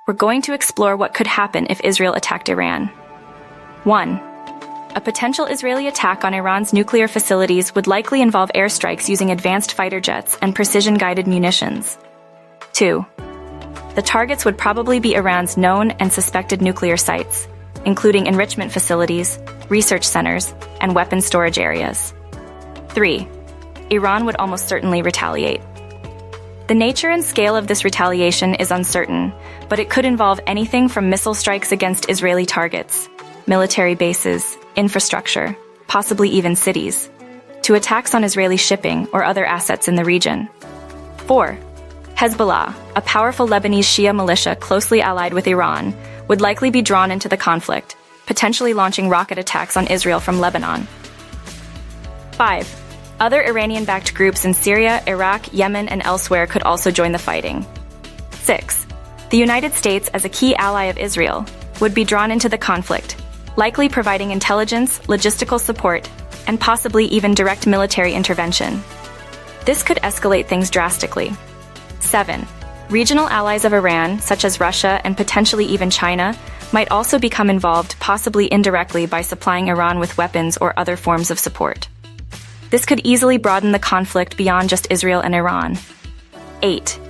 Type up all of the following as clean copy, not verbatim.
we're going to explore what could happen if Israel attacked Iran. 1. A potential Israeli attack on Iran's nuclear facilities would likely involve airstrikes using advanced fighter jets and precision-guided munitions. 2. The targets would probably be Iran's known and suspected nuclear sites, including enrichment facilities, research centers, and weapons storage areas. 3. Iran would almost certainly retaliate. The nature and scale of this retaliation is uncertain, but it could involve anything from missile strikes against Israeli targets, military bases, infrastructure, possibly even cities, to attacks on Israeli shipping or other assets in the region. 4. Hezbollah, a powerful Lebanese Shia militia closely allied with Iran, would likely be drawn into the conflict, potentially launching rocket attacks on Israel from Lebanon. 5. Other Iranian-backed groups in Syria, Iraq, Yemen, and elsewhere could also join the fighting. 6. The United States, as a key ally of Israel, would be drawn into the conflict, likely providing intelligence, logistical support, and possibly even direct military intervention. This could escalate things drastically. 7. Regional allies of Iran, such as Russia and potentially even China, might also become involved, possibly indirectly, by supplying Iran with weapons or other forms of support. This could easily broaden the conflict beyond just Israel and Iran. 8.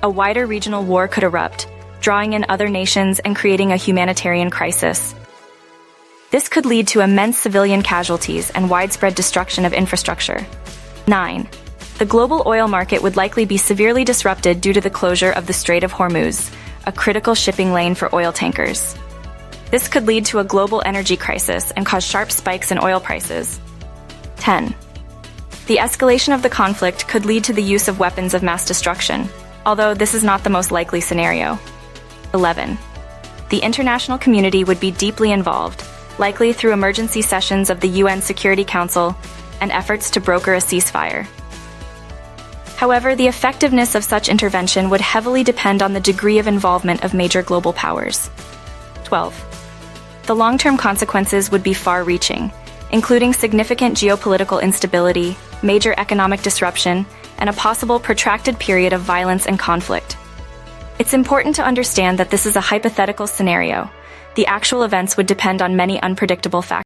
A wider regional war could erupt, drawing in other nations and creating a humanitarian crisis. This could lead to immense civilian casualties and widespread destruction of infrastructure. 9. The global oil market would likely be severely disrupted due to the closure of the Strait of Hormuz, a critical shipping lane for oil tankers. This could lead to a global energy crisis and cause sharp spikes in oil prices. 10. The escalation of the conflict could lead to the use of weapons of mass destruction, although this is not the most likely scenario. 11. The international community would be deeply involved, likely through emergency sessions of the UN Security Council and efforts to broker a ceasefire. However, the effectiveness of such intervention would heavily depend on the degree of involvement of major global powers. 12. The long-term consequences would be far-reaching, including significant geopolitical instability, major economic disruption, and a possible protracted period of violence and conflict. It's important to understand that this is a hypothetical scenario. The actual events would depend on many unpredictable factors.